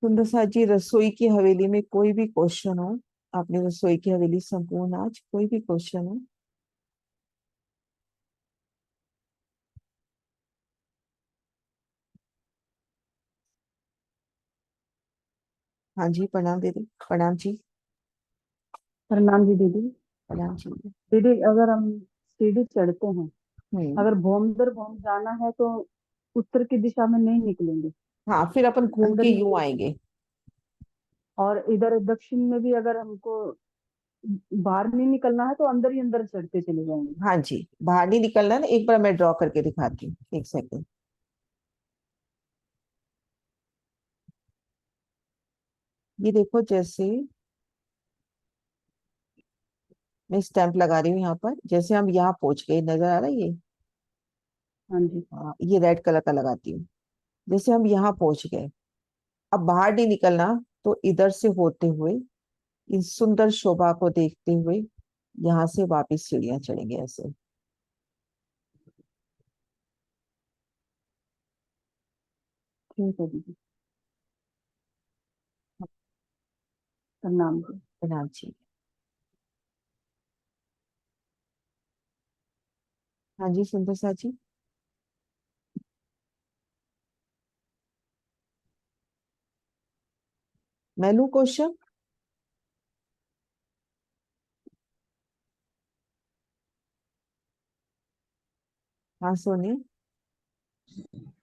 सुंदर साथ जी, रसोई की हवेली में कोई भी क्वेश्चन हो। आपने रसोई की हवेली संपूर्ण, आज कोई भी क्वेश्चन हो। हाँ जी, प्रणाम दीदी, प्रणाम जी। प्रणाम जी दीदी। प्रणाम जी। दीदी अगर हम सीढ़ी चढ़ते हैं, हम्म। अगर भोमदर भोम जाना है तो उत्तर की दिशा में नहीं निकलेंगे, हाँ, फिर अपन घूम के अंदर ही यूं अंदर आएंगे। और इधर दक्षिण में भी अगर हमको बाहर नहीं निकलना है तो अंदर ही अंदर चढ़ते चले जाएंगे। हाँ जी, बाहर नहीं निकलना है ना, एक बार मैं ड्रॉ करके दिखाती हूँ, एक सेकंड। ये देखो, जैसे मैं स्टैंप लगा रही हूँ यहाँ पर, जैसे हम यहाँ पहुंच गए, नजर आ रहा है ये। हाँ जी। हाँ, ये रेड कलर का लगाती हूँ। जैसे हम यहाँ पहुंच गए, अब बाहर नहीं निकलना, तो इधर से होते हुए, इस सुंदर शोभा को देखते हुए, यहाँ से वापस सीढ़ियां चढ़ेंगे ऐसे। ठीक है दीदी। प्रणाम जी। प्रणाम जी। हाँ जी, सुंदर सा जी। मैं लूँ क्वेश्चन? हाँ सोनी।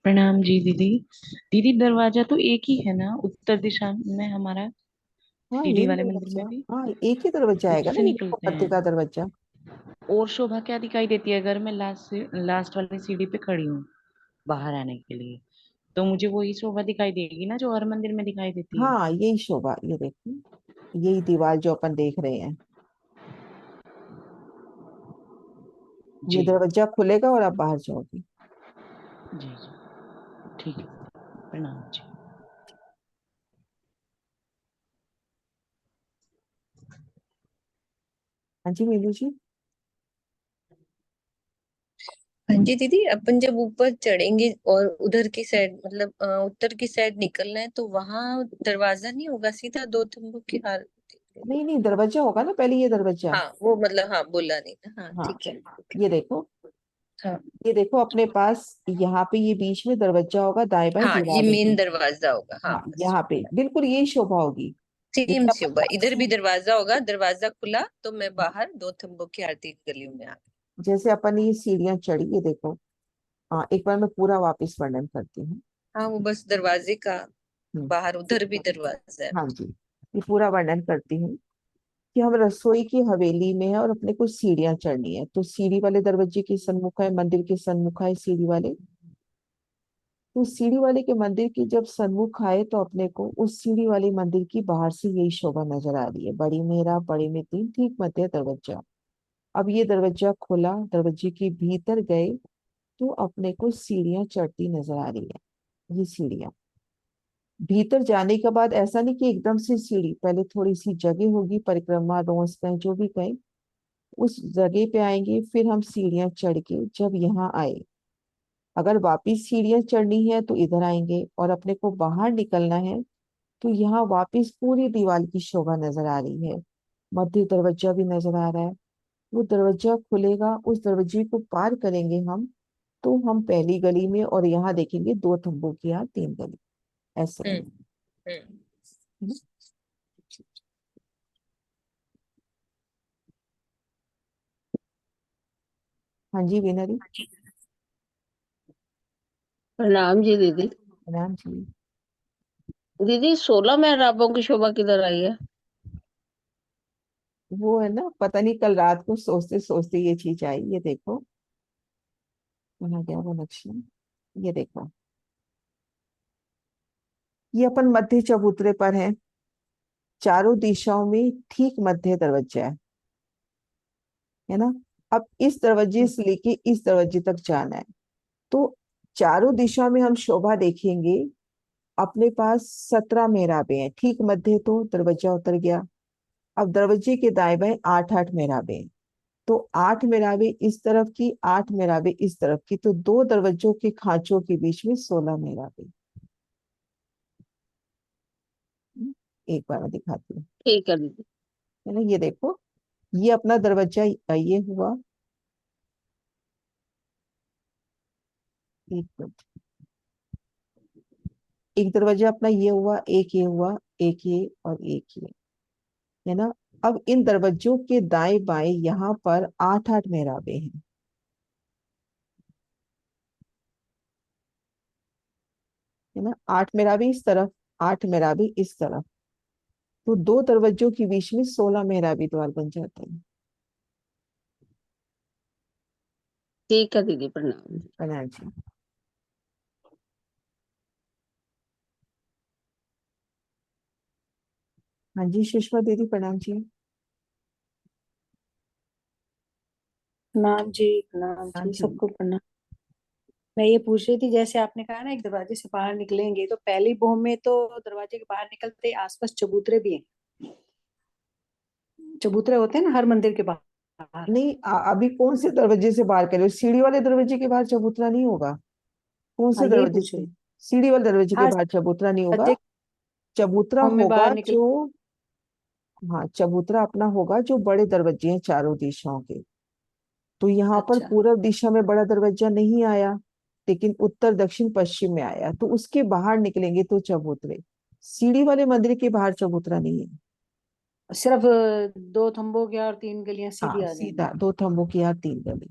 प्रणाम जी दीदी। दीदी दरवाजा तो एक ही है ना उत्तर दिशा में हमारा, हाँ, सीढ़ी यही वाले मंदिर दरवाजा। में भी हाँ, एक ही दरवाजा आएगा उसी ना, से ये देखो, निकलते मध्य का हैं। दरवाजा। और शोभा क्या दिखाई देती है अगर मैं लास्ट वाली सीढ़ी पे खड़ी हूँ बाहर आने के लिए, तो मुझे वही शोभा दिखाई देगी ना जो हर मंदिर में दिखाई देती है। हाँ, यही शोभा, ये देखो, यही दीवार जो अपन देख रहे हैं। ये जी दरवाजा खुलेगा और आप बाहर जाओगे। जी जी। ठीक है। प्रणाम जी। हाँ जी, मीनू जी। हाँ जी दीदी, अपन जब ऊपर चढ़ेंगे और उधर की साइड मतलब उत्तर की साइड निकलना है तो वहां दरवाजा नहीं होगा, सीधा दो तंबू की हार। नहीं नहीं, दरवाजा होगा ना, पहले ये दरवाजा। हाँ वो मतलब हाँ बोला नहीं था, हाँ हाँ, ठीक है। ये देखो, हाँ ये देखो अपने पास, यहाँ पे ये बीच में दरवाजा होगा, दाएं बाएं हाँ ये दीवार मेन होगी। दरवाजा होगा, हाँ हाँ, बस यहाँ पे बोला। बिल्कुल यही शोभा होगी। सेम जैसे से अपन होगा, यहाँ इधर से, भी दरवाजा होगा, दरवाजा खुला तो मैं बाहर दो तंबू की आरती गलियों में आ गई। जैसे अपन ये सीढ़ियां चढ़ी, ये देखो। हाँ, एक बार मैं पूरा वापस वर्णन करती हूँ। हाँ वो बस दरवाजे का हम्म, बाहर उधर भी दरवाजा है। हाँ जी, ये पूरा वर्णन करती हूँ कि हम रसोई की हवेली में है और अपने को सीढ़ियां चढ़नी है, तो सीढ़ी वाले दरवाजे के सन्मुख है, मंदिर के सन्मुख है सीढ़ी वाले। तो सीढ़ी वाले के मंदिर की जब सन्मुख आए, तो अपने को उस सीढ़ी वाले मंदिर की बाहर से यही शोभा नजर आ रही है, बड़ी मेहराब, बड़ी में तीन, ठीक मध्य दरवाजा। अब ये दरवाजा खोला, दरवाजे के भीतर गए, तो अपने को सीढ़ियां चढ़ती नजर आ रही है, ये सीढ़ियां। भीतर जाने के बाद ऐसा नहीं कि एकदम से सीढ़ी, पहले थोड़ी सी जगह होगी, परिक्रमा रोज कहें जो भी कहें, उस जगह पे आएंगे, फिर हम सीढ़ियां चढ़ के जब यहाँ आए, अगर वापिस सीढ़ियां चढ़नी है तो इधर आएंगे, और अपने को बाहर निकलना है तो यहाँ वापिस पूरी दीवार की शोभा नजर आ रही है, मध्य दरवाजा भी नजर आ रहा है। वो दरवाजा खुलेगा, उस दरवाजे को पार करेंगे हम, तो हम पहली गली में, और यहाँ देखेंगे दो तंबू की, यहाँ तीन गली, ऐसे। हम्म हम्म। है ना? हाँ जी, विनरी। प्रणाम जी दीदी। प्रणाम जी। दीदी 16 मेहराबों की शोभा किधर आई है? वो है ना, पता नहीं, कल रात को सोचते सोचते ये चीज आई, ये देखो, कहाँ गया वो नक्शा, ये देखो, ये अपन मध्य चबूतरे पर है, चारों दिशाओं में ठीक मध्य दरवाजा है ना। अब इस दरवाजे से लेके इस दरवाजे तक जाना है, तो चारों दिशा में हम शोभा देखेंगे। अपने पास 17 मेहराबें हैं, ठीक मध्य, तो दरवाजा उतर गया। अब दरवाजे के दाएं बाएं 8-8 मेहराबें हैं, तो 8 मेहराबें इस तरफ की, 8 मेहराबें इस तरफ की, तो दो दरवाजों के खांचों के बीच में 16 मेहराबें। एक बार मैं दिखाती हूँ, ठीक है दीदी। है ना। ये देखो, ये अपना दरवाजा ये हुआ, एक मिनट, एक दरवाजा अपना ये हुआ, एक ये हुआ, एक ये और एक ये, है ना। अब इन दरवाजों के दाएं बाएं यहाँ पर 8-8 मेहराबें हैं, है ना। 8 मेहराबें इस तरफ, 8 मेहराबें इस तरफ, तो दो दरवाजों के बीच में 16 मेहराबी द्वार बन जाते हैं। ठीक है दीदी, प्रणाम। प्रणाम जी। हाँ जी सुषमा दीदी, प्रणाम जी। प्रणाम जी, प्रणाम हाँ जी, जी। सबको प्रणाम। मैं ये पूछ रही थी, जैसे आपने कहा ना एक दरवाजे से बाहर निकलेंगे, तो पहली बो में तो दरवाजे के बाहर निकलते ही आसपास चबूतरे भी हैं। चबूतरे होते हैं ना हर मंदिर के बाहर। नहीं, अभी कौन से दरवाजे से बाहर करे, सीढ़ी वाले दरवाजे के बाहर चबूतरा नहीं होगा। कौन हाँ, से यही दरवाजे पूछ से? रही। सीढ़ी वाले दरवाजे के हाँ, बाहर चबूतरा नहीं होगा। दरवाजे चबूतरा में होगा बाहर निकल। जो, हाँ चबूतरा अपना होगा जो बड़े दरवाजे हैं चारों दिशाओं के। तो यहाँ पर अच्छा, पूर्व दिशा में बड़ा दरवाजा नहीं आया, लेकिन उत्तर दक्षिण पश्चिम में आया, तो उसके बाहर निकलेंगे तो चबूतरे। सीढ़ी वाले मंदिर के बाहर चबूतरा नहीं है। सिर्फ 2 थंबों की और 3 गलियां सीधी हाँ आ सीधा जाएंगी। 2 थंबों की यहाँ 3 गली।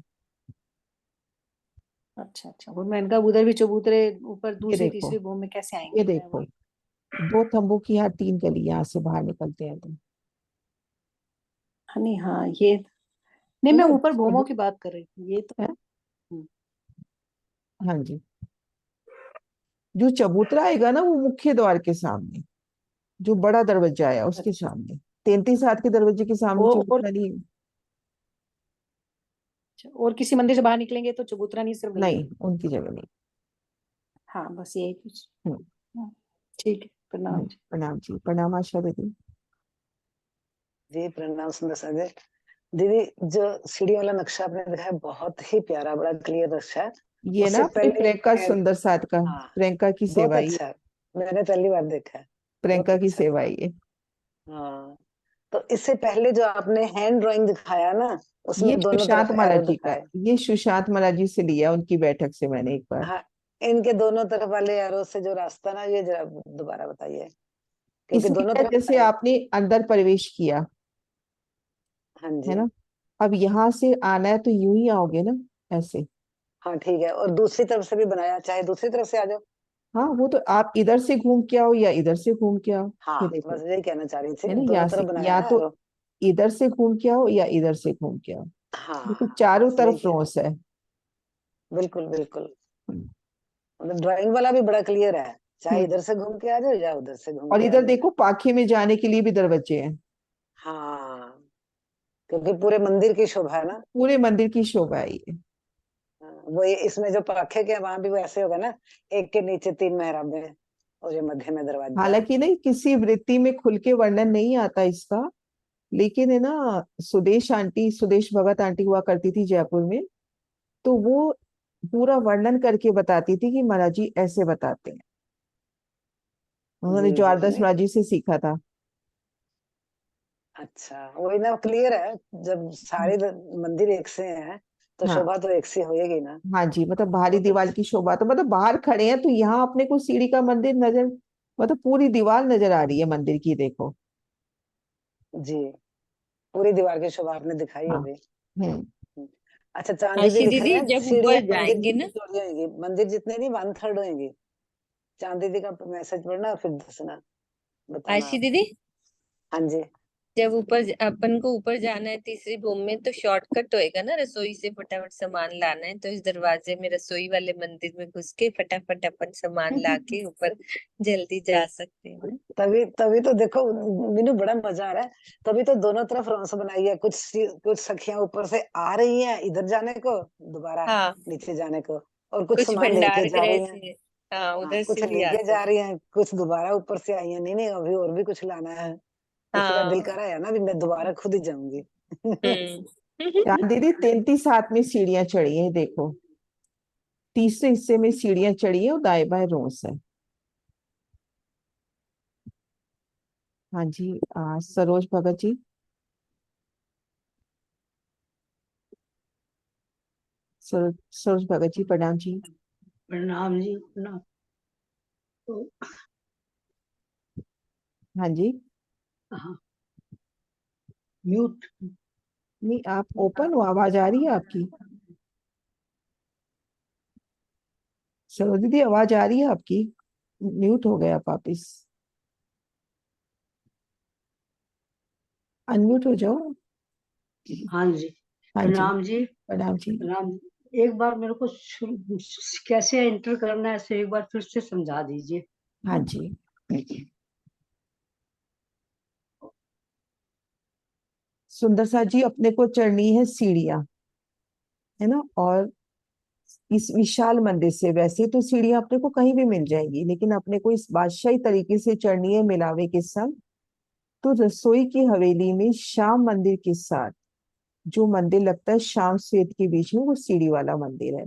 अच्छा अच्छा, और मैंने कहा उधर भी चबूतरे ऊपर ये दूसरी देखो, तीसरी बो में कैसे ये आएंगे, मैं देखो, वही। 2 तंबू की यहाँ 3 गली, यहाँ से बाहर निकलते हैं तो, हाँ, नहीं, हाँ, ये नहीं, है मैं ना। ऊपर भूमों की बात कर रही थी, ये तो। है। हम्म, हाँ जी। जो चबूतरा आएगा ना वो मुख्य द्वार के सामने, जो बड़ा दरवाजा आया उसके अच्छा। सामने, 33 हाथ के दरवाजे के सामने और चबूतरा नहीं है। और किसी मंदिर से बाहर निकलेंगे तो चबूतरा नहीं, सिर्फ गली नहीं, होगी। उनकी जगह नहीं। हाँ, बस यही कुछ। हम्म, हाँ, ठीक है, प्रणाम जी। प्रणाम जी, प्रणाम आशा दीदी। जी प्रणाम सुंदर सागर दीदी। जो सीढ़ी वाला नक्शा आपने दिखाया बहुत ही प्यारा, बड़ा क्लियर नक्शा है। ये ना उससे अपने पहले प्रियंका सुंदर साथ का, हाँ, प्रियंका की बहुत सेवा ये, अच्छा है, मैंने पहली बार देखा है। बहुत प्रियंका की अच्छा। सेवा ये। हाँ, तो इससे पहले जो आपने हैंड ड्राइंग दिखाया ना, ये उसमें दोनों सुशांत तरफ माला एरो जी का, दिखाए। ये सुशांत माला जी से लिया, उनकी बैठक से मैंने एक बार। हाँ, इनके दोनों तरफ वाले एरो से जो रास्ता ना, ये जरा दोबारा बताइए, क्योंकि इसमें दोनों क्या, तरफ जैसे आपने अंदर प्रवेश किया, हाँ है जी। ना, अब यहाँ से आना है तो यूं ही आओगे ना, ऐसे। हाँ ठीक है, और दूसरी तरफ से भी बनाया, चाहे दूसरी तरफ से आ जाओ। हाँ वो तो आप इधर से घूम के आओ या इधर से घूम के आओ, ये हाँ, देखो, बस यही कहना चाह रही है थी, ना। दोनों यहाँ तरफ से बनाया या है तो एरो। इधर से घूम के आओ या इधर से घूम के आओ, देखो हाँ, चारों बस यही तरफ कह रही। रोस है। बिल्कुल बिल्कुल, मतलब ड्राइंग वाला भी बड़ा क्लियर है, चाहे हम्म। इधर से घूम के आ जाओ या उधर से घूम और के आ इधर जाओ। देखो पाखे में जाने के लिए भी दरवाजे हैं। हाँ, क्योंकि पूरे मंदिर की शोभा है ना। पूरे मंदिर की शोभा है ये। हाँ, वो इसमें जो पाखे के वहां भी वैसे होगा ना, एक के नीचे 3 मेहराबें और जो मध्य में दरवाजा। हालांकि नहीं, किसी वृत्ति में खुल के वर्णन नहीं आता इसका, लेकिन है ना, सुदेश आंटी, सुदेश भगत आंटी हुआ करती थी जयपुर में, तो वो पूरा वर्णन करके बताती थी कि महाराज जी ऐसे बताते हैं, उन्होंने जी जो जी, आदर्श नहीं महाराज जी से सीखा था। अच्छा, वही ना क्लियर है, जब सारे मंदिर एक से हैं तो हाँ। शोभा तो एक सी होएगी ना। हाँ जी, मतलब बाहरी बहुत दीवार अच्छा। की शोभा, तो मतलब बाहर खड़े हैं तो यहाँ अपने को सीढ़ी का मंदिर नजर, मतलब पूरी दीवार नजर आ रही है मंदिर की, देखो। जी, पूरी दीवार की शोभा आपने दिखाई हाँ। अभी। हम्म। अच्छा, चांदी भी आशी लिख रहे दीदी हैं, जब सीढ़ियां ऊपर मंदिर जाएंगे जितनी ना, जोड़ी होंगी, मंदिर जितने नहीं 1/3 होंगी। चांदी दी का मैसेज पढ़ना फिर दसना, बताना आशी आप। दीदी हाँ जी। जब अपन को ऊपर जाना है तीसरी भूमि में, तो शॉर्टकट होएगा ना, रसोई से फटाफट सामान लाना है तो इस दरवाजे में, रसोई वाले मंदिर में घुस के फटाफट अपन सामान ला के ऊपर जल्दी जा सकते हैं ना। तभी तभी तो देखो, मीनू बड़ा मजा आ रहा है। तभी तो दोनों तरफ रौनक बनाई है, कुछ सखियां ऊपर से आ रही हैं इधर जाने को, दोबारा हाँ, नीचे जाने को, और कुछ कुछ सामान लेके भंडार जा गृह रही हैं। से, हाँ, हाँ, उधर कुछ से भी लेके आते जा हैं। रही हैं, कुछ दोबारा ऊपर से आई हैं, नहीं नहीं अभी और भी कुछ लाना है। किसी का दिल हाँ। कर रहा है ना भी मैं दोबारा खुद ही जाऊंगी। हम्म। यहाँ दीदी 33 हाथ में सीढ़ियां चढ़ी हैं, देखो, तीसरे हिस्से में सीढ़ियां चढ़ी है और दाएं बाएं रोस है। हाँ जी, सरोज भगत जी। सरोज भगत जी, प्रणाम जी। प्रणाम जी, प्रणाम। तो हाँ जी। हाँ, म्यूट। नहीं, आप ओपन हो, आवाज आ रही है आपकी। सरोज दीदी, आवाज आ रही है आपकी। म्यूट हो गए आप वापिस। अनम्यूट हो जाओ। हाँ जी, हाँ जी, प्रणाम जी, प्रणाम जी। प्रणाम जी। एक बार मेरे को कैसे एंटर करना है ऐसे एक बार फिर से समझा दीजिए। हाँ जी। सुंदर सा जी, अपने को चढ़नी है सीढ़ियां, है ना। और इस विशाल मंदिर से, वैसे तो सीढ़ियां अपने को कहीं भी मिल जाएंगी, लेकिन अपने को इस बादशाही तरीके से चढ़नी है मिलावे के संग। तो रसोई की हवेली में श्याम मंदिर के साथ, जो मंदिर लगता है श्याम श्वेत के बीच में, वो सीढ़ी वाला मंदिर है।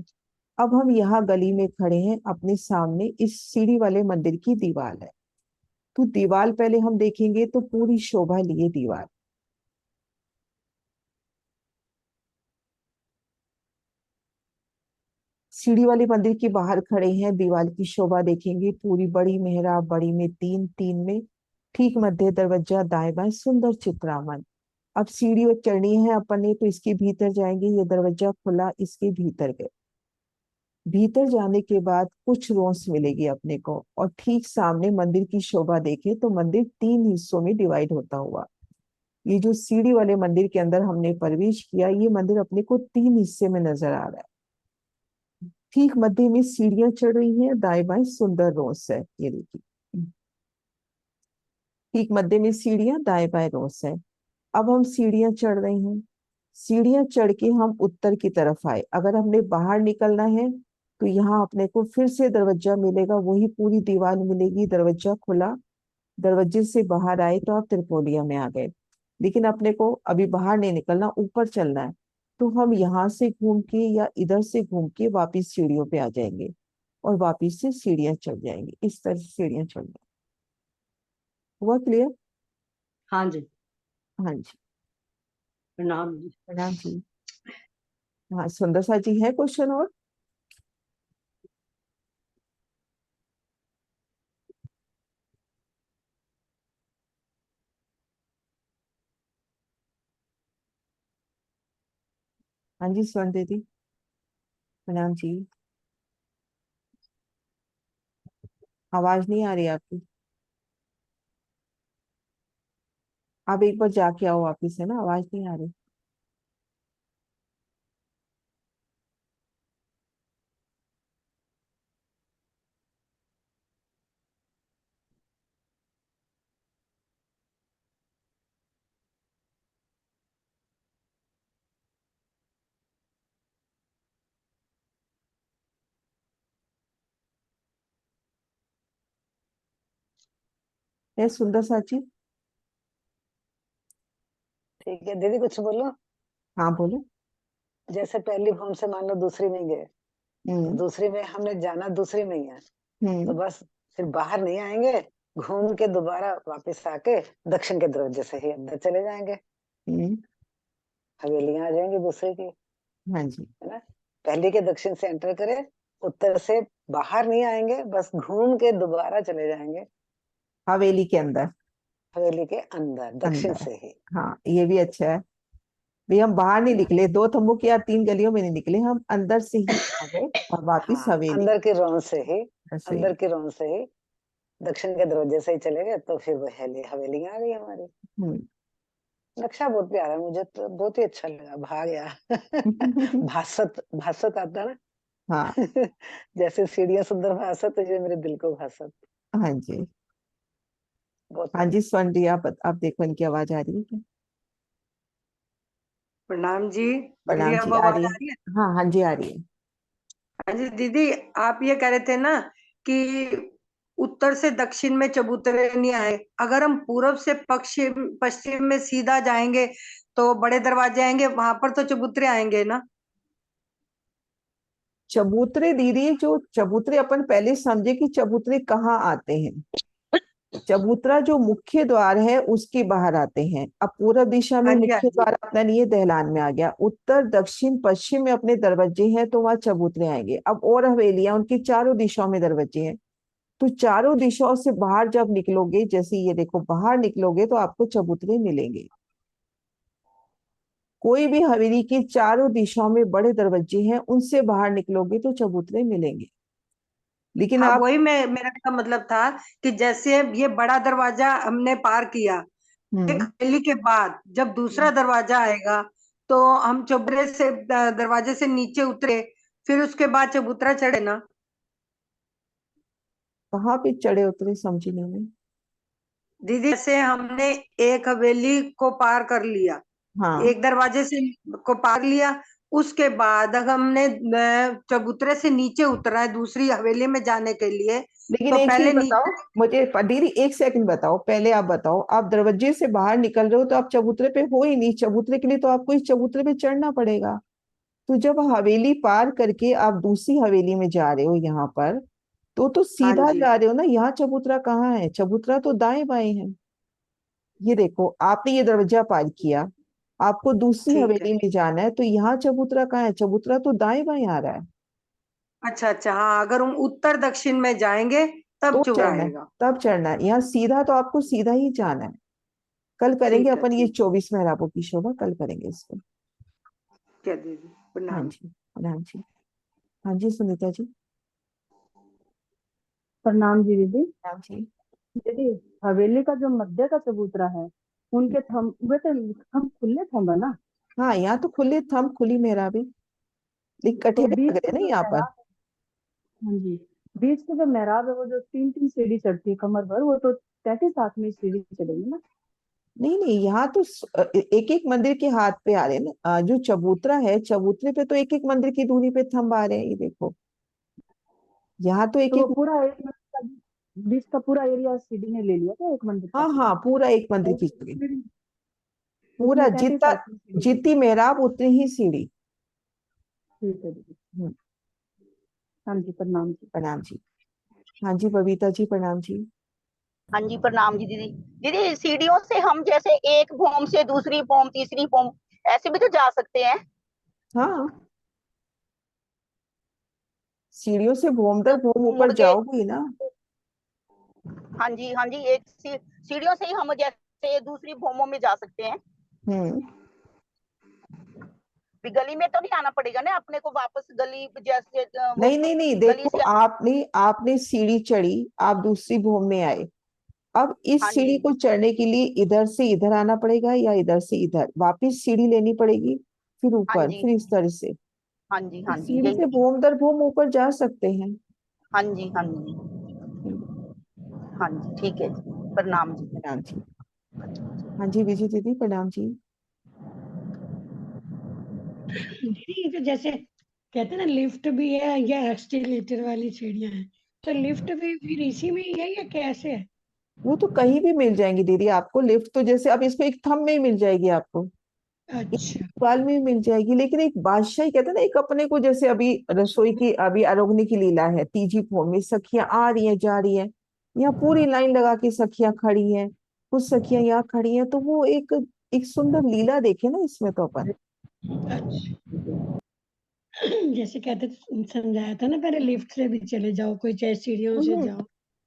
अब हम यहाँ गली में खड़े हैं, अपने सामने इस सीढ़ी वाले मंदिर की दीवार है। तो दीवार पहले हम देखेंगे तो पूरी शोभा लिए दीवार। सीढ़ी वाले मंदिर के बाहर खड़े हैं, दीवार की शोभा देखेंगे, पूरी बड़ी मेहराब, बड़ी में तीन, तीन में ठीक मध्य दरवाजा, दाएं बाएं सुंदर चित्रावन। अब सीढ़ी और चढ़नी है अपन ने, तो इसके भीतर जाएंगे, ये दरवाजा खुला, इसके भीतर गए। भीतर जाने के बाद कुछ रोस मिलेगी अपने को, और ठीक सामने मंदिर की शोभा देखे तो मंदिर तीन हिस्सों में डिवाइड होता हुआ, ये जो सीढ़ी वाले मंदिर के अंदर हमने प्रवेश किया, ये मंदिर अपने को तीन हिस्से में नजर आ रहा है। ठीक मध्य में सीढ़ियां चढ़ रही हैं, दाएं बाएं सुंदर रोस है, ये देखिए। ठीक मध्य में सीढ़ियां, दाएं बाएं रोस है। अब हम सीढ़ियां चढ़ रहे हैं। सीढ़ियां चढ़ के हम उत्तर की तरफ आए। अगर हमने बाहर निकलना है तो यहाँ अपने को फिर से दरवाजा मिलेगा, वही पूरी दीवार मिलेगी, दरवाजा खुला। दरवाजे से बाहर आए तो आप त्रिपोलिया में आ गए। लेकिन अपने को अभी बाहर नहीं निकलना, ऊपर चलना है। तो हम यहाँ से घूम के या इधर से घूम के वापिस सीढ़ियों पे आ जाएंगे, और वापिस से सीढ़ियां चढ़ जाएंगे, इस तरह से सीढ़ियां चढ़ जाएंगे। हुआ क्लियर? हाँ जी, हाँ जी, प्रणाम जी। प्रणाम जी। हाँ, सुंदर सा जी, है क्वेश्चन और? हाँ जी, स्वर्ण दीदी, प्रणाम जी। आवाज नहीं आ रही आपकी। आप एक बार जाके आओ वापिस, है ना, आवाज नहीं आ रही। है सुंदर सा जी? ठीक है दीदी, कुछ बोलो। हाँ बोलो। जैसे पहली फॉर्म से मान लो दूसरी में गए, तो हम्म। दूसरी में हमने जाना, दूसरी में ही है, तो हम्म। बस फिर बाहर नहीं आएंगे, घूम के दोबारा वापस आके दक्षिण के दरवाजे से ही अंदर चले जाएंगे, हम्म। हवेलियां आ जाएंगी दूसरे की, हाँ जी। है ना। पहली के दक्षिण से एंटर करे, उत्तर से बाहर नहीं आएंगे, बस घूम के दोबारा चले जाएंगे हवेली के अंदर। हवेली के अंदर दक्षिण अंदर। से ही। हाँ, ये भी अच्छा है। भाई हम बाहर नहीं निकले, दो थम्बों या तीन गलियों में नहीं निकले, हम अंदर से ही आ गए और वापिस हाँ, हवेली। अंदर की रौन से ही, रसोई। अंदर की रौन से ही दक्षिण के दरवाजे से ही चले गए, तो फिर वो हवेलियां आ गई हमारी। हम्म। नक्शा बहुत प्यारा है, मुझे तो बहुत ही अच्छा लगा, भाग गया। भासत भासत आता ना। हाँ। जैसे सीढ़ियां सुंदर भासत, तो ये मेरे दिल को भासत। हाँ जी। बहुत हाँ जी, बढ़िया। स्वर्ण जी, आप देखो, इनकी आवाज आ रही है क्या? प्रणाम जी। दीदी प्रणाम जी, अब आ रही आवाज है। आ रही है? हाँ हाँ जी, आ रही है। हाँ जी दीदी, आप ये कह रहे थे ना कि उत्तर से दक्षिण में चबूतरे नहीं आए, अगर हम पूरब से पश्चिम पश्चिम में सीधा जाएंगे तो बड़े दरवाजे आएंगे, वहां पर तो चबूतरे आएंगे ना। चबूतरे दीदी, जो चबूतरे अपन पहले समझे कि चबूतरे कहाँ आते हैं। चबूतरा जो मुख्य द्वार है उसके बाहर आते हैं। अब पूर्व दिशा में हाँ जी, हाँ मुख्य जी। द्वार अपना लिए दहलान में आ गया, उत्तर दक्षिण पश्चिम में अपने दरवाजे हैं तो वहां चबूतरे आएंगे। अब और हवेलियां, उनकी चारों दिशाओं में दरवाजे हैं, तो चारों दिशाओं से बाहर जब निकलोगे, जैसे ये देखो बाहर निकलोगे तो आपको चबूतरे मिलेंगे। कोई भी हवेली की चारों दिशाओं में बड़े दरवाजे हैं, उनसे बाहर निकलोगे तो चबूतरे मिलेंगे। लेकिन हाँ, आप वही मेरा का मतलब था कि जैसे ये बड़ा दरवाजा हमने पार किया, एक हम्म हवेली के बाद जब दूसरा दरवाजा आएगा तो हम चबूतरे से दरवाजे से नीचे उतरे, फिर उसके बाद चबूतरा चढ़े ना। कहाँ पे चढ़े उतरे समझी नहीं मैं। दीदी जैसे हमने एक हवेली को पार कर लिया, हाँ, एक दरवाजे से को पार लिया, उसके बाद अगर हमने चबूतरे से नीचे उतरा है दूसरी हवेली में जाने के लिए, लेकिन तो एक चीज पहले बताओ नीचे। मुझे, दीदी एक सेकंड बताओ, पहले आप बताओ, आप दरवाजे से बाहर निकल रहे हो तो आप चबूतरे पे हो ही नहीं, चबूतरे के लिए तो आपको इस चबूतरे पे चढ़ना पड़ेगा। तो जब हवेली पार करके आप दूसरी हवेली में जा रहे हो यहाँ पर, तो हाँ सीधा जी, जा रहे हो ना, यहाँ चबूतरा कहाँ है? चबूतरा तो दाएं बाएं है। ये देखो आपने ये दरवाजा पार किया, आपको दूसरी ठीक है। हवेली में जाना है, तो यहाँ चबूतरा कहाँ है? चबूतरा तो दाएं बाएं आ रहा है। अच्छा अच्छा, हाँ, अगर हम उत्तर दक्षिण में जाएंगे तब तो चुरा चढ़ना है, आएगा। तब चढ़ना है। यहाँ सीधा तो आपको सीधा ही जाना है। कल करेंगे ठीक है, अपन ये ठीक 24 मेहराबों की शोभा, कल करेंगे इसको। है दीदी, हाँ प्रणाम। जी, प्रणाम जी। हाँ जी सुनीता जी। प्रणाम जी दीदी। प्रणाम जी। दीदी, हवेली का जो मध्य का चबूतरा है, उनके थंब वे तो हम खुले थंब है ना, हाँ, यहाँ तो खुले थंब खुली मेहराबी, लेकिन तो कठेरे लग बीच रहे के हैं ना जो यहाँ पर। मेहराब, हाँ जी, बीच के जो मेहराब है वो जो तीन तीन सीढ़ी चढ़ती है कमर भर, वो तो 33 आदमी सीढ़ी चढ़ेंगे ना। नहीं नहीं, यहाँ तो एक एक मंदिर के हाथ पे आ रहे हैं ना। जो चबूतरा है, चबूतरे पे तो एक एक मंदिर की दूरी पे थंब आ रहे हैं, ये देखो। यहाँ तो एक तो वो एक। पूरा एक मंदिर का, बीच का पूरा एरिया सीढ़ी ने ले लिया था एक मंदिर का। हाँ हाँ, पूरा एक मंदिर और की सीढ़ी, सीढ़ी- उसमें पूरा 33 जितना, आदमी सीढ़ी। जितनी मेहराब उतनी ही सीढ़ी। ठीक है दीदी। हम्म, हाँ जी, प्रणाम जी। प्रणाम जी। हाँ जी बबीता जी, प्रणाम जी। हाँ जी, प्रणाम जी दीदी। दीदी सीढ़ियों से हम जैसे एक भौम से दूसरी भौम, तीसरी भौम, ऐसे भी तो जा सकते हैं। हाँ, सीढ़ियों से भोम दर तो भोम ऊपर मुड़ के, जाओगी ना। हाँ जी हाँ जी, एक सीढ़ियों से ही हम जैसे दूसरी भौमों में जा सकते हैं। हम्म भी गली में तो नहीं आना पड़ेगा ना अपने को वापस, गली जैसे वो नहीं नहीं नहीं, गली देखो से। आपने आपने सीढ़ी चढ़ी, आप दूसरी भूमि में आए। अब इस हाँ सीढ़ी जी को चढ़ने के लिए इधर से इधर आना पड़ेगा या इधर से इधर, वापिस सीढ़ी लेनी पड़ेगी, फिर हाँ ऊपर, जी फिर इस तरह से। हाँ जी तो हाँ जी, सीढ़ी यही से यही। भूम दर भूम ऊपर जा सकते हैं। हाँ जी हाँ जी हम्म, हाँ जी, ठीक है जी, प्रणाम जी। प्रणाम जी। हाँ जी विजय दीदी, प्रणाम जी। दीदी ये तो जैसे कहते हैं ना, लिफ्ट भी है या एस्केलेटर वाली सीढ़ियां हैं, तो लिफ्ट भी फिर इसी में ही है या कैसे है? वो तो कहीं भी मिल जाएंगी दीदी आपको लिफ्ट, तो जैसे अब इसको एक थंब में ही मिल जाएगी आपको, एक अच्छा। दीवार में भी मिल जाएगी। लेकिन एक बादशाही कहते हैं ना, एक अपने को, जैसे अभी रसोई की, अभी अरोगनी की लीला है, तीजी भोर में सखियां आ रही हैं जा रही हैं, यहाँ पूरी लाइन लगा के सखियां खड़ी हैं, कुछ सखियां यहाँ खड़ी हैं, तो वो एक एक सुंदर लीला देखे ना इसमें तो अपन। अच्छा। जैसे कहते थे, समझाया था ना, पहले लिफ्ट से भी चले जाओ, कोई चाहे सीढ़ियों से हम्म, जाओ।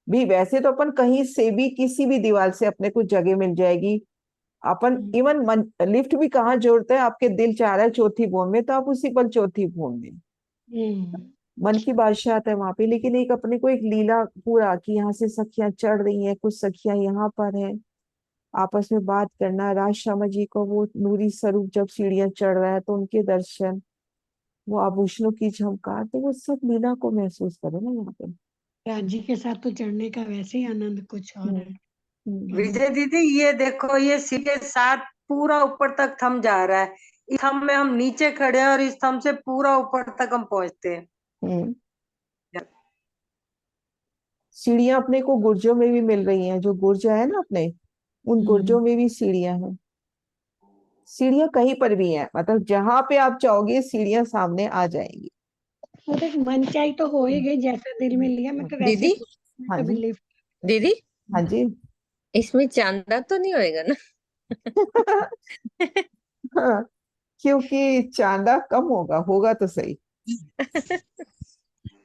भी वैसे तो अपन कहीं से भी किसी भी दीवार से अपने को जगह मिल जाएगी। अपन हम्म, इवन लिफ्ट भी कहाँ जोड़ता है, आपके दिल चाह रहा है चौथी भूमि में तो आप उसी पल चौथी भूमि में, हम्म, मन की बादशाह आता है वहां पे। लेकिन एक अपने को एक लीला पूरा कि यहाँ से सखियां चढ़ रही हैं, कुछ सखियां यहाँ पर हैं, आपस में बात करना, राज शर्मा जी को वो नूरी स्वरूप जब सीढ़ियां चढ़ रहा है तो उनके दर्शन, वो आभूषणों की झमकार, तो वो सब लीला को महसूस करे ना यहाँ पे। राजी के साथ तो चढ़ने का वैसे ही आनंद कुछ और हम्म है। हम्म हम विजय दीदी ये देखो, ये सीढ़ी के साथ पूरा ऊपर तक थम जा रहा है, इस थम में हम नीचे खड़े हैं और इस थम से पूरा ऊपर तक हम पहुंचते हैं। हम्म। सीढ़ियां अपने को गुर्जों में भी मिल रही हैं, जो गुर्ज है ना अपने, उन गुर्जों में भी सीढ़ियां हैं। सीढ़ियां कहीं पर भी हैं, मतलब जहां पे आप चाहोगे सीढ़ियां सामने आ जाएंगी। वो तो मन चाही तो हो ही गई, जैसा दिल में लिया। मैं तो वैसे ही दीदी पूछ रही हूँ, हाँ कभी जी। लिफ्ट। दीदी हाँ जी। इसमें चांदा तो नहीं होएगा ना? हाँ, क्योंकि चांदा कम होगा, होगा तो सही।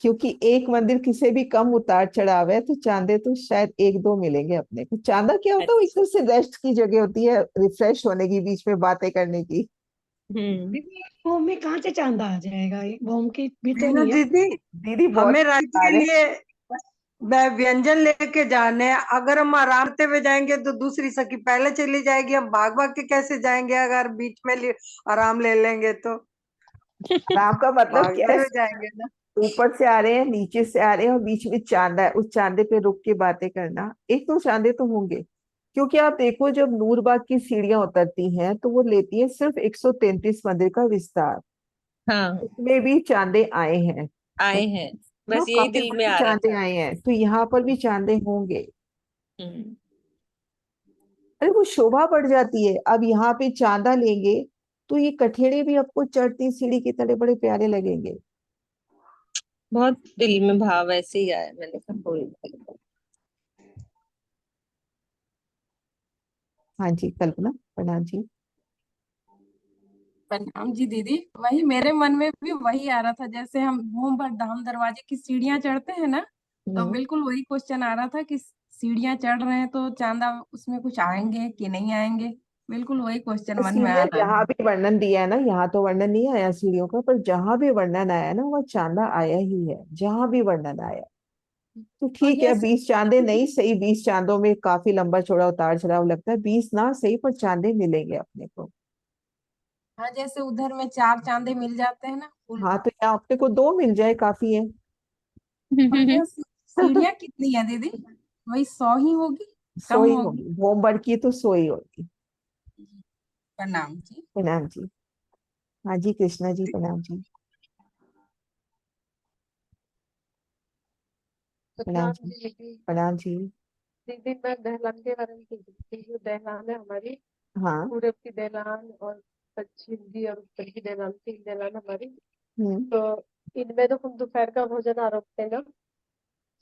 क्योंकि एक मंदिर किसी भी कम उतार चढ़ाव है, तो चांदे तो शायद एक दो मिलेंगे अपने को। चांदा क्या होता है, वो एक तरह से रेस्ट की जगह होती है, रिफ्रेश होने की, बीच में बातें करने की। दीदी एक भूम में कहाँ से चांदा आ जाएगा, एक भूम की भी तो मीनू नहीं है। दीदी, दीदी बहुत हमें रात आ के रहे लिए व्यंजन लेके जाने हैं। अगर हम आराम से हुए जाएंगे तो दूसरी सखी पहले चली जाएगी, हम भाग भाग के कैसे जाएंगे? अगर बीच में आराम ले लेंगे तो आराम का मतलब क्या भागते है? हुए जाएंगे ना। ऊपर से आ रहे हैं, नीचे से आ रहे हैं, और बीच में चांदा है, उस चांदे पे रुक के बातें करना, एक दो चांदे तो होंगे। क्योंकि आप देखो, जब नूरबाग की सीढ़ियां उतरती हैं तो वो लेती है सिर्फ 133 मंदिर का विस्तार। हाँ, उसमें भी चांदे आए हैं, आए हैं। हाँ, बस यही काफी दिल में बड़े आ रहा चांदे था। आए हैं, तो यहाँ पर भी चांदे होंगे। हम्म। अरे वो शोभा बढ़ जाती है, अब यहाँ पे चांदा लेंगे तो ये कठेड़े भी आपको चढ़ती सीढ़ी की तरह बड़े प्यारे लगेंगे। बहुत दिल में भाव ऐसे ही आया, मैंने कहा कोई नहीं। हाँ जी, कल्पना, प्रणाम जी। प्रणाम जी दीदी। वही मेरे मन में भी वही आ रहा था, जैसे हम भूम भर धाम दरवाजे की सीढ़ियां चढ़ते हैं ना, तो हम्म। बिल्कुल वही क्वेश्चन आ रहा था कि सीढ़ियां चढ़ रहे हैं तो चांदा उसमें कुछ आएंगे कि नहीं आएंगे। बिल्कुल वही क्वेश्चन मन में आ इसीलिए रहा जहाँ है। भी वर्णन दिया है ना, यहाँ तो वर्णन नहीं आया सीढ़ियों का, पर जहां भी वर्णन आया ना, वह चांदा आया ही है, जहां भी वर्णन आया। तो और ठीक ये है, 20 चांदे नहीं सही, 20 चांदों में काफी लंबा चौड़ा उतार चढ़ाव लगता है, 20 ना सही पर चांदे मिलेंगे अपने को। हाँ, जैसे उधर में 4 चांदे मिल जाते हैं ना फुल। हाँ, तो यहाँ अपने को 2 मिल जाए काफी है। और यहाँ सीढ़ियां कितनी है दीदी? वही 100 ही होगी, कम सोई होगी? होगी, होमवर्क की तो सोई होगी। प्रणाम जी। प्रणाम जी। हाँ जी, कृष्णा जी, प्रणाम जी। प्रणाम प्रणाम जी। जी दीदी। प्रणाम जी। दीदी मैं दहलान के बारे में पूछ रही थी। जो दहलान है हमारी, हाँ। पूरब की दहलान और पश्चिम की और उत्तर की दहलान, 3 दहलान हमारी। हम्म। तो इनमें तो हम दोपहर का भोजन आरोपते हैं ना,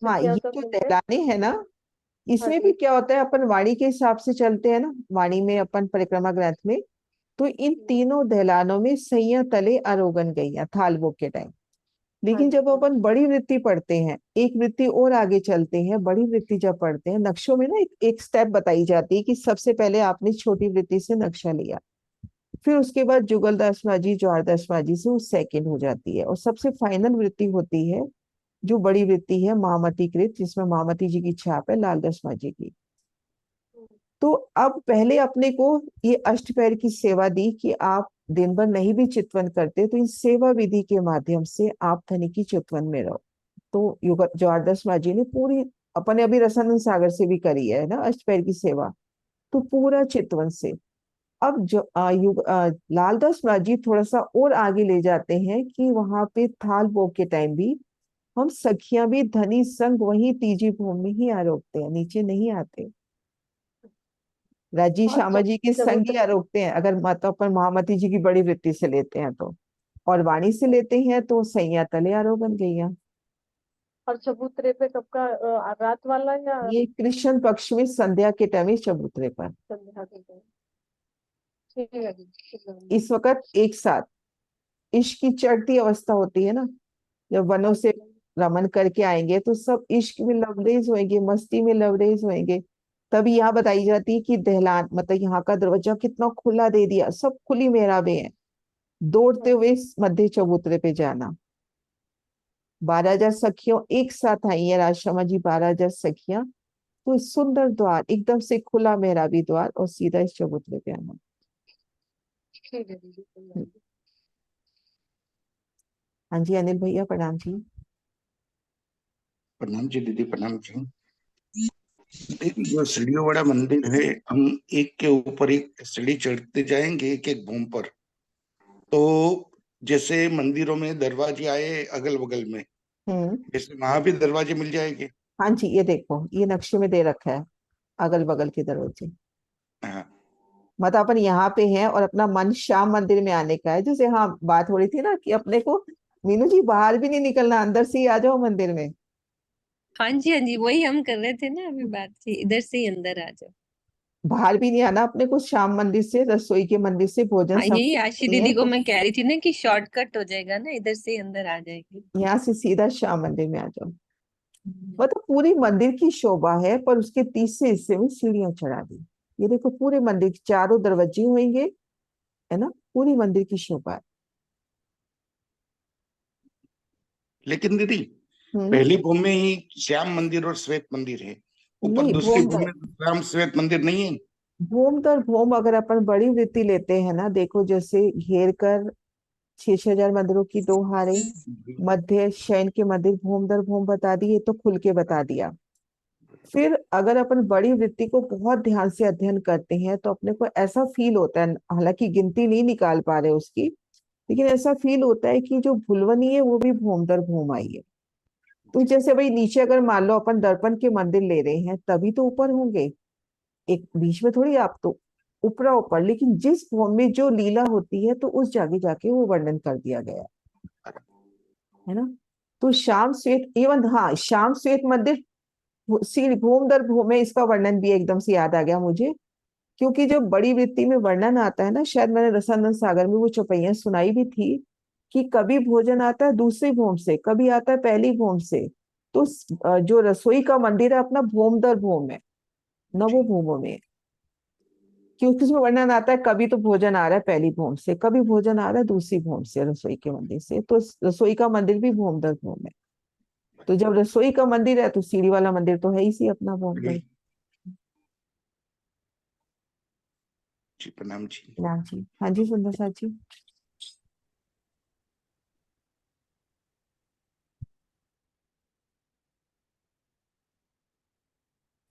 हाँ, सखियां ये सब जो मिलकर। दहलाने है ना, हाँ इसमें भी जी। क्या होता है, अपन वाणी के हिसाब से चलते हैं ना, वाणी में अपन परिक्रमा ग्रंथ में। तो इन तीनों दहलानों में सैया तले आरोगण गैया थाल भोग के टाइम। हाँ लेकिन जी। जब अपन बड़ी वृत्ति पढ़ते हैं, एक वृत्ति और आगे चलते हैं, बड़ी वृत्ति जब पढ़ते हैं, नक्शों में ना एक स्टेप बताई जाती है कि सबसे पहले आपने छोटी वृत्ति से नक्शा लिया, फिर उसके बाद जुगल दसमाजी, ज्वार दसमाजी से वो सेकंड हो जाती है, और सबसे फाइनल वृत्ति होती है जो बड़ी वृत्ति है, महामती कृत, जिसमें महामती जी की छाप है, लाल दसमाजी की। तो अब पहले अपने को ये अष्टपैर की सेवा दी कि आप दिन भर नहीं भी चितवन करते तो इन सेवा विधि के माध्यम से आप धनी की चितवन में रहो। तो युग द्वादश माँ जी ने पूरी, अपने अभी रसानंद सागर से भी करी है ना अष्टपैर की सेवा, तो पूरा चितवन से। अब जो लालदास माँ जी थोड़ा सा और आगे ले जाते हैं कि वहां पे थाल भोग के टाइम भी हम सखियां भी धनी संग वही तीजी भूमि में ही आरोपते हैं, नीचे नहीं आते। राजी और श्यामा जी के संग ही चबूतरे। आरोपते हैं, अगर माता पर महामती जी की बड़ी वृत्ति से लेते हैं तो। और वाणी से लेते हैं तो सैया तले आरोपण गैया। और चबूतरे पे कब का, रात वाला या ये कृष्ण पक्ष में संध्या के टाइम इस चबूतरे पर संध्या के टाइम? ठीक है दीदी, ठीक है। इस वक्त एक साथ इश्क की चढ़ती अवस्था होती है ना, जब वनों हाँ से जी। रमन करके आएंगे तो सब इश्क में लवरेज होंगे, मस्ती में लवरेज होंगे। तभी यहाँ बताई जाती है कि दहलान मतलब यहाँ का दरवाजा कितना खुला दे दिया, सब खुली मेहराबें हैं, दौड़ते हाँ हुए इस मध्य चबूतरे पे जाना। 12,000 सखियों एक साथ आई है, राजशर्मा जी, 12,000 सखियां। तो इस सुंदर द्वार, एकदम से खुला मेहराबी द्वार, और सीधा इस चबूतरे पे आना। ठीक है दीदी, कोई बात नहीं। हाँ जी, अनिल भैया, प्रणाम जी। प्रणाम जी दीदी, प्रणाम जी। दीदी, जो सीढ़ियों वाला मंदिर है, हम एक के ऊपर एक सीढ़ी चढ़ते जाएंगे एक एक भूम पर। तो जैसे मंदिरों में दरवाजे आए अगल बगल में, हम्म। जैसे वहां भी दरवाजे मिल जाएंगे। हाँ जी, ये देखो, ये नक्शे में दे रखा है, अगल बगल के दरवाजे। हाँ। मतलब अपन यहाँ पे हैं और अपना मन श्याम मंदिर में आने का है, जैसे हाँ बात हो रही थी ना कि अपने को मीनू जी बाहर भी नहीं निकलना, अंदर से ही आ जाओ मंदिर में। हाँ जी, हाँ जी, वही हम कर रहे थे ना अभी बात की, इधर से ही अंदर आ जाओ। बाहर भी नहीं आना अपने को, श्याम मंदिर से, रसोई के मंदिर से भोजन हाँ, यही समाप्त आशी करनी है दीदी को तो मैं कह रही थी ना कि शॉर्टकट हो जाएगा ना, इधर से ही अंदर आ जाएगी। यहाँ से सीधा श्याम मंदिर में आ जाओ। मतलब पूरी मंदिर की शोभा है, पर उसके तीसरे हिस्से में सीढ़ियां चढ़ा दी। ये देखो पूरे मंदिर के चारों दरवाजे होंगे, है ना, पूरी मंदिर की शोभा है। लेकिन दीदी हम्म। पहली भूमि में ही श्याम मंदिर और श्वेत मंदिर है, ऊपर नहीं, दूसरी भूम भूमि में श्याम श्वेत मंदिर नहीं है। भूम दर भूम अगर अपन बड़ी वृत्ति लेते हैं ना, देखो जैसे घेर कर 6,000 मंदिरों की दो हारें, मध्य शयन के मंदिर भूम दर भूम बता दिए, तो खुल के बता दिया। फिर अगर अपन बड़ी वृत्ति को बहुत ध्यान से अध्ययन करते हैं तो अपने को ऐसा फील होता है, हालांकि गिनती नहीं निकाल पा रहे उसकी, लेकिन ऐसा फील होता है कि जो भुलवनी है वो भी भूम दर भूम आई है। तो जैसे भाई नीचे अगर मान लो अपन दर्पण के मंदिर ले रहे हैं, तभी तो ऊपर होंगे, एक बीच में थोड़ी आप तो ऊपरा ऊपर, लेकिन जिस भूमि में जो लीला होती है तो उस जाके जाके वो वर्णन कर दिया गया है ना। तो श्याम श्वेत, इवन हाँ श्याम श्वेत मंदिर सीढ़ी भूम दर भूम में, इसका वर्णन भी एकदम से याद आ गया मुझे, क्योंकि जब बड़ी वृत्ति में वर्णन आता है ना, शायद मैंने रसानंद सागर में वो चौपैया सुनाई भी थी, कि कभी भोजन आता है दूसरी भूम से, कभी आता है पहली भूम से। तो जो रसोई का मंदिर है अपना भूम दर भूम है, नवो भूमों में, क्योंकि उसमें वर्णन आता है कभी तो भोजन आ रहा है पहली भूम से, कभी भोजन आ रहा है दूसरी भूम से, रसोई के मंदिर से। तो रसोई का मंदिर भी भूम दर भूम है। तो जब रसोई का मंदिर है तो सीढ़ी वाला मंदिर तो है ही सी अपना भूम दर। जी प्रणाम जी। नाम जी, हाँ जी सुंदर साथ जी।